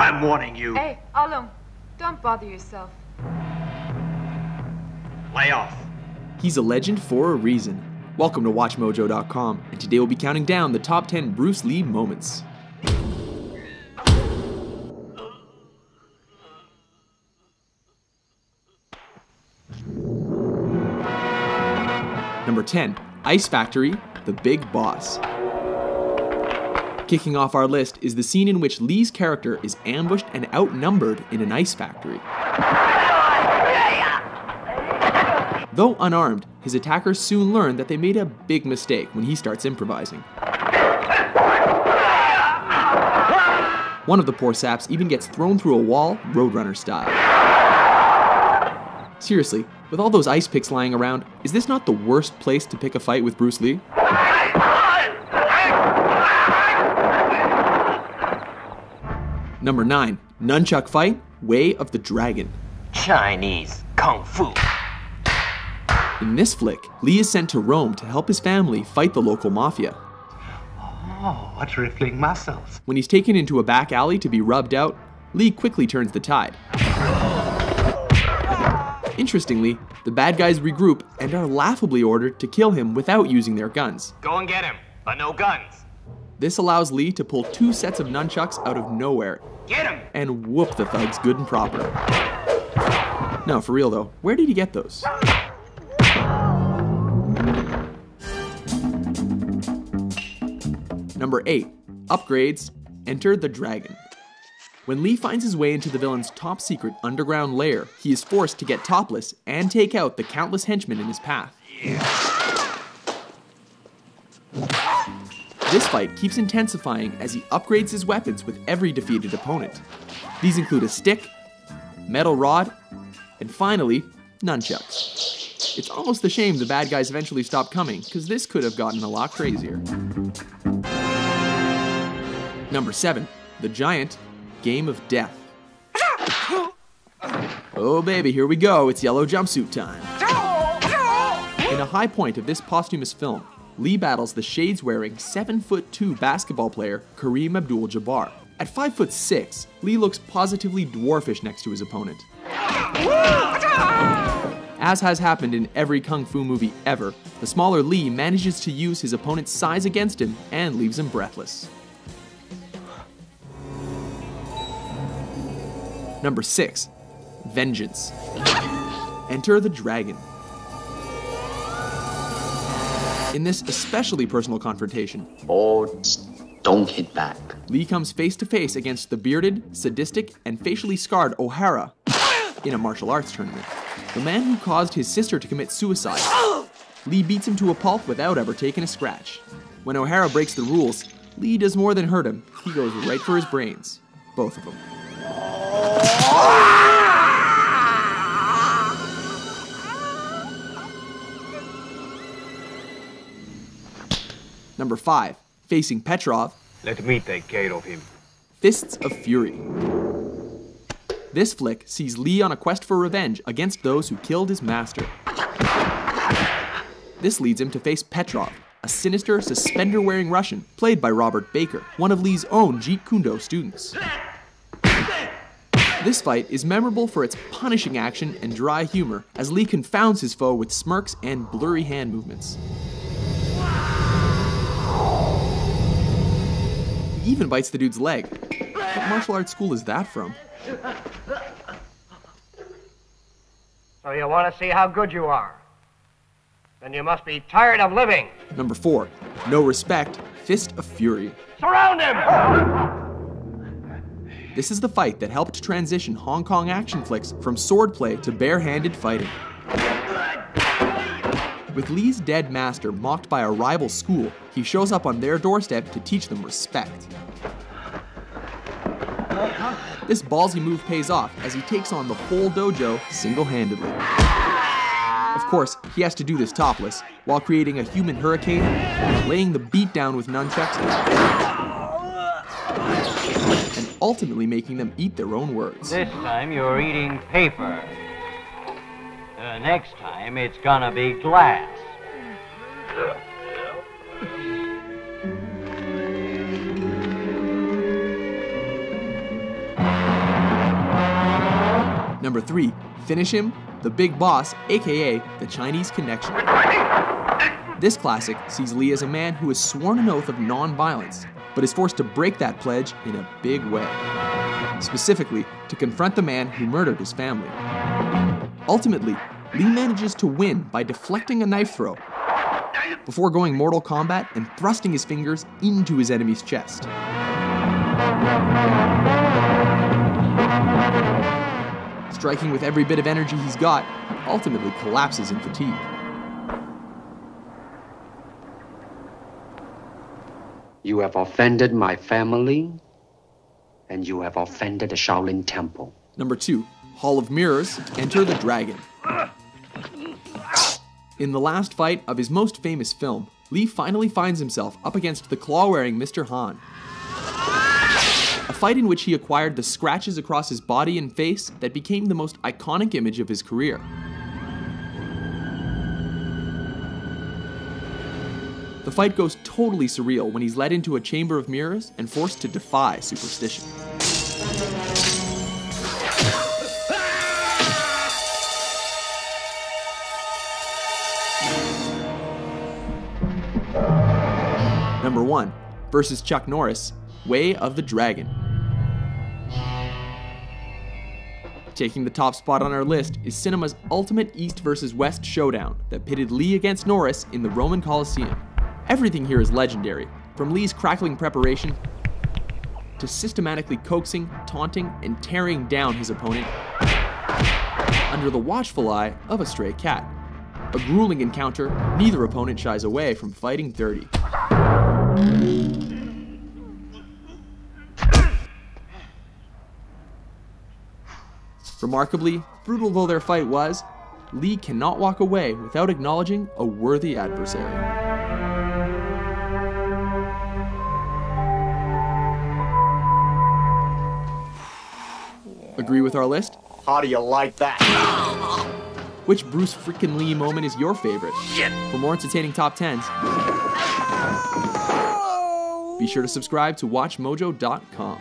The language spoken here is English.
I'm warning you. Hey, Alum, don't bother yourself. Lay off. He's a legend for a reason. Welcome to WatchMojo.com, and today we'll be counting down the top 10 Bruce Lee moments. Number 10, Ice Factory, The Big Boss. Kicking off our list is the scene in which Lee's character is ambushed and outnumbered in an ice factory. Though unarmed, his attackers soon learn that they made a big mistake when he starts improvising. One of the poor saps even gets thrown through a wall, Roadrunner style. Seriously, with all those ice picks lying around, is this not the worst place to pick a fight with Bruce Lee? Number 9, Nunchuck Fight, Way of the Dragon. Chinese Kung Fu. In this flick, Lee is sent to Rome to help his family fight the local mafia. Oh, what rippling muscles. When he's taken into a back alley to be rubbed out, Lee quickly turns the tide. Interestingly, the bad guys regroup and are laughably ordered to kill him without using their guns. Go and get him, but no guns. This allows Lee to pull 2 sets of nunchucks out of nowhere. Get him! And whoop the thugs good and proper. No, for real though, where did he get those? Number 8, Upgrades, Enter the Dragon. When Lee finds his way into the villain's top secret underground lair, he is forced to get topless and take out the countless henchmen in his path. This fight keeps intensifying as he upgrades his weapons with every defeated opponent. These include a stick, metal rod, and finally, nunchucks. It's almost a shame the bad guys eventually stopped coming, because this could have gotten a lot crazier. Number 7, The Giant, Game of Death. Oh baby, here we go, it's yellow jumpsuit time. In a high point of this posthumous film, Lee battles the shades-wearing 7'2" basketball player Kareem Abdul-Jabbar. At 5'6", Lee looks positively dwarfish next to his opponent. As has happened in every kung fu movie ever, the smaller Lee manages to use his opponent's size against him and leaves him breathless. Number 6, Vengeance. Enter the Dragon. In this especially personal confrontation, Boards don't hit back. Lee comes face to face against the bearded, sadistic, and facially scarred O'Hara in a martial arts tournament. The man who caused his sister to commit suicide. Lee beats him to a pulp without ever taking a scratch. When O'Hara breaks the rules, Lee does more than hurt him, he goes right for his brains. Both of them. Number 5, facing Petrov. Let me take care of him. Fists of Fury. This flick sees Lee on a quest for revenge against those who killed his master. This leads him to face Petrov, a sinister, suspender-wearing Russian played by Robert Baker, one of Lee's own Jeet Kune Do students. This fight is memorable for its punishing action and dry humor, as Lee confounds his foe with smirks and blurry hand movements. He even bites the dude's leg. What martial arts school is that from? So you want to see how good you are? Then you must be tired of living. Number 4, No Respect, Fist of Fury. Surround him! This is the fight that helped transition Hong Kong action flicks from swordplay to bare-handed fighting. With Lee's dead master mocked by a rival school, he shows up on their doorstep to teach them respect. This ballsy move pays off as he takes on the whole dojo single-handedly. Of course, he has to do this topless, while creating a human hurricane, laying the beat down with nunchucks, and ultimately making them eat their own words. This time you're eating paper. Next time it's gonna be glass. Number 3, Finish Him, The Big Boss, aka The Chinese Connection. This classic sees Lee as a man who has sworn an oath of non-violence, but is forced to break that pledge in a big way. Specifically, to confront the man who murdered his family. Ultimately, Lee manages to win by deflecting a knife throw, before going Mortal Kombat and thrusting his fingers into his enemy's chest. Striking with every bit of energy he's got, he ultimately collapses in fatigue. You have offended my family, and you have offended the Shaolin Temple. Number 2, Hall of Mirrors, Enter the Dragon. In the last fight of his most famous film, Lee finally finds himself up against the claw-wearing Mr. Han. A fight in which he acquired the scratches across his body and face that became the most iconic image of his career. The fight goes totally surreal when he's led into a chamber of mirrors and forced to defy superstition. Number 1, versus Chuck Norris, Way of the Dragon. Taking the top spot on our list is cinema's ultimate East versus West showdown that pitted Lee against Norris in the Roman Colosseum. Everything here is legendary, from Lee's crackling preparation to systematically coaxing, taunting, and tearing down his opponent under the watchful eye of a stray cat. A grueling encounter, neither opponent shies away from fighting dirty. Remarkably, brutal though their fight was, Lee cannot walk away without acknowledging a worthy adversary. Agree with our list? How do you like that? Which Bruce frickin' Lee moment is your favorite? For more entertaining top 10s, be sure to subscribe to WatchMojo.com.